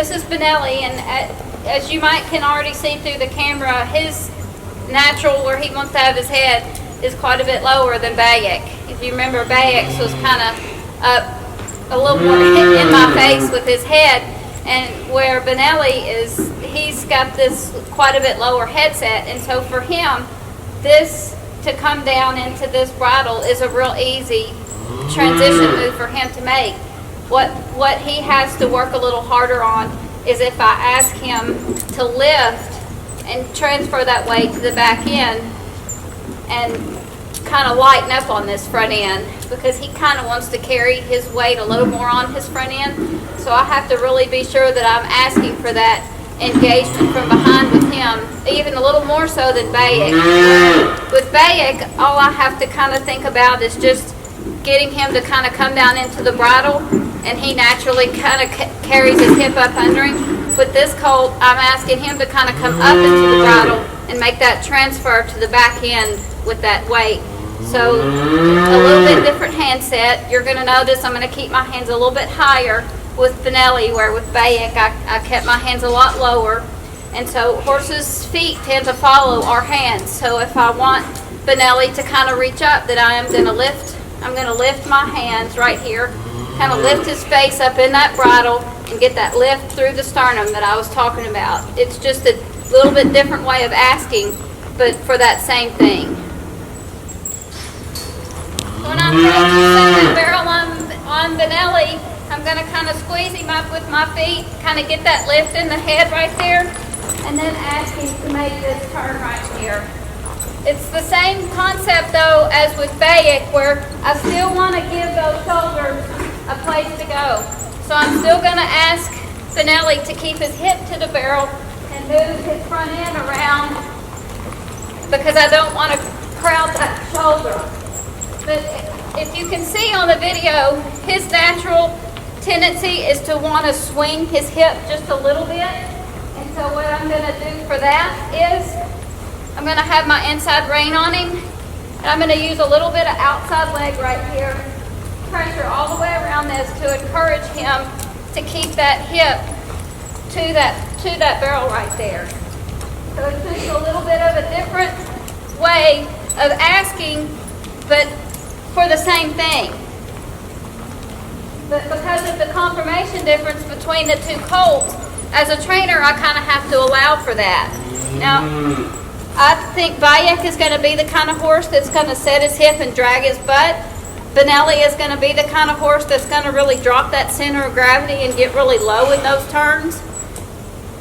this is Benelli, and as you might can already see through the camera, his natural where he wants to have his head is quite a bit lower than Bayek. If you remember, Bayek's was kind of up a little more in my face with his head, and where Benelli is, he's got this quite a bit lower headset, and so for him, this to come down into this bridle is a real easy transition move for him to make. What he has to work a little harder on is if I ask him to lift and transfer that weight to the back end and kind of lighten up on this front end, because he kind of wants to carry his weight a little more on his front end. So I have to really be sure that I'm asking for that engagement from behind with him, even a little more so than Bayek. With Bayek, all I have to kind of think about is just getting him to kind of come down into the bridle, and he naturally kind of carries his hip up under him. With this colt, I'm asking him to kind of come up into the bridle and make that transfer to the back end with that weight. So a little bit different handset. You're going to notice I'm going to keep my hands a little bit higher with Benelli, where with Bayek I kept my hands a lot lower. And so horses' feet tend to follow our hands. So if I want Benelli to kind of reach up, then I'm going to lift my hands right here, kind of lift his face up in that bridle and get that lift through the sternum that I was talking about. It's just a little bit different way of asking, but for that same thing. When I'm putting the barrel on Benelli, I'm going to kind of squeeze him up with my feet, kind of get that lift in the head right there, and then ask him to make this turn right here. It's the same concept though as with Bayek, where I still want to give those shoulders a place to go. So I'm still going to ask Benelli to keep his hip to the barrel and move his front end around, because I don't want to crowd that shoulder. But if you can see on the video, his natural tendency is to want to swing his hip just a little bit. And so what I'm going to do for that is I'm going to have my inside rein on him, and I'm going to use a little bit of outside leg right here, pressure all the way around this to encourage him to keep that hip to that barrel right there. So it's just a little bit of a different way of asking, but for the same thing. But because of the conformation difference between the two colts, as a trainer, I kind of have to allow for that. Now, I think Bayek is going to be the kind of horse that's going to set his hip and drag his butt. Benelli is going to be the kind of horse that's going to really drop that center of gravity and get really low in those turns.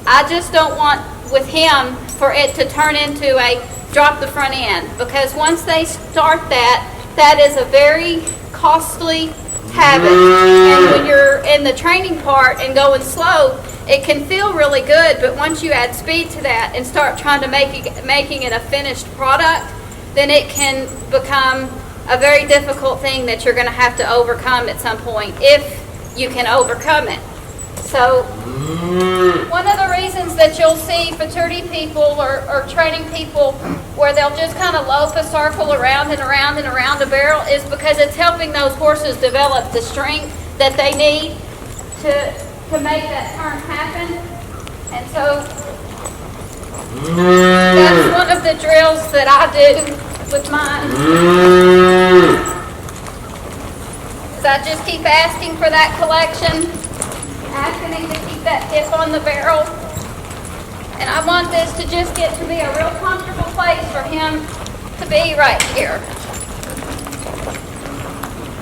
I just don't want with him for it to turn into a drop the front end, because once they start that is a very costly habit. And when you're in the training part and going slow, it can feel really good, but once you add speed to that and start trying to making it a finished product, then it can become a very difficult thing that you're going to have to overcome at some point, if you can overcome it. So one of the reasons that you'll see futurity people or training people where they'll just kind of lope a circle around and around and around a barrel is because it's helping those horses develop the strength that they need to make that turn happen. And so that's one of the drills that I do with mine. So I just keep asking for that collection, asking him to keep that hip on the barrel. And I want this to just get to be a real comfortable place for him to be right here.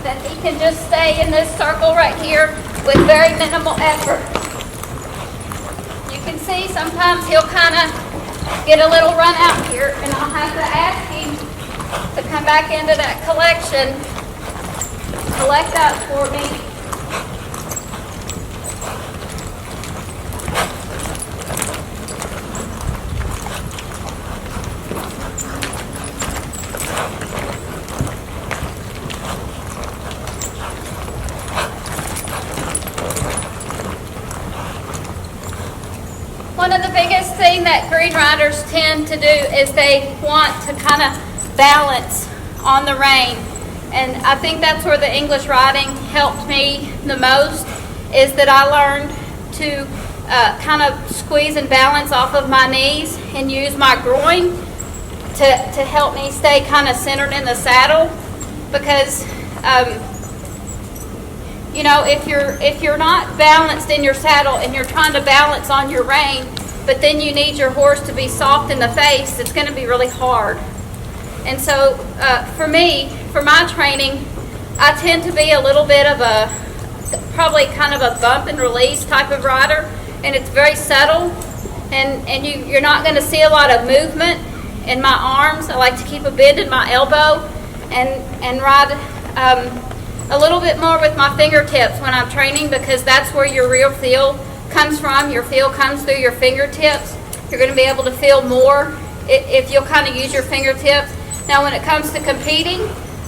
That he can just stay in this circle right here with very minimal effort. You can see sometimes he'll kind of get a little run out here, and I'll have to ask him to come back into that collection, collect up for me. One of the biggest thing that green riders tend to do is they want to kind of balance on the rein. And I think that's where the English riding helped me the most, is that I learned to kind of squeeze and balance off of my knees and use my groin to help me stay kind of centered in the saddle, because you know, if you're not balanced in your saddle and you're trying to balance on your rein, but then you need your horse to be soft in the face, it's going to be really hard. And so for me, for my training, I tend to be a little bit of a, probably kind of a bump and release type of rider, and it's very subtle, and you're not going to see a lot of movement in my arms. I like to keep a bend in my elbow and ride a little bit more with my fingertips when I'm training, because that's where your real feel comes from. Your feel comes through your fingertips. You're going to be able to feel more if you'll kind of use your fingertips. Now when it comes to competing,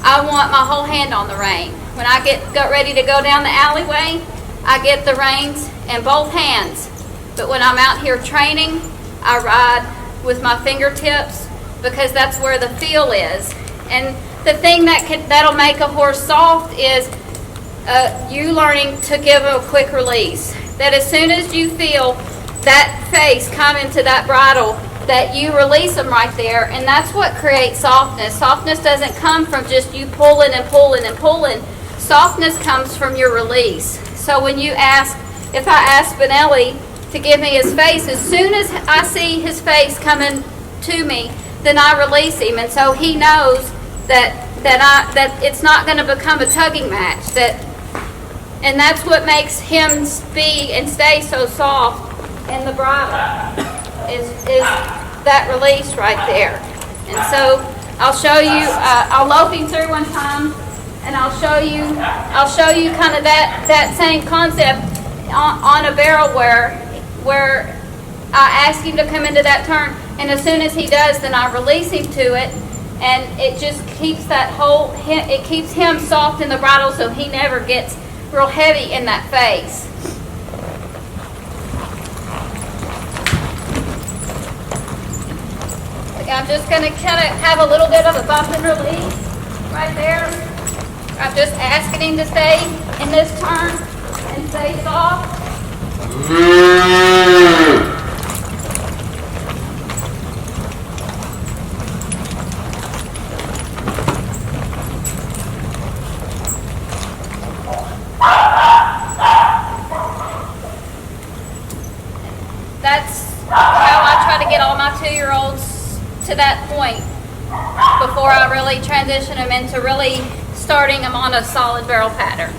I want my whole hand on the rein. When I get ready to go down the alleyway, I get the reins in both hands. But when I'm out here training, I ride with my fingertips, because that's where the feel is. And the thing that'll make a horse soft is you learning to give a quick release. That as soon as you feel that face come into that bridle, that you release them right there, and that's what creates softness. Softness doesn't come from just you pulling and pulling and pulling. Softness comes from your release. So when you ask, if I ask Benelli to give me his face, as soon as I see his face coming to me, then I release him, and so he knows that it's not going to become a tugging match. And that's what makes him be and stay so soft in the bridle, is that release right there. And so I'll show you. I'll lope him through one time, and I'll show you kind of that same concept on a barrel where I ask him to come into that turn, and as soon as he does, then I release him to it, and it just keeps it keeps him soft in the bridle, so he never gets real heavy in that face. I'm just going to kind of have a little bit of a bump and release right there. I'm just asking him to stay in this turn and stay soft. That's how I try to get all my 2-year-olds to that point before I really transition them into really starting them on a solid barrel pattern.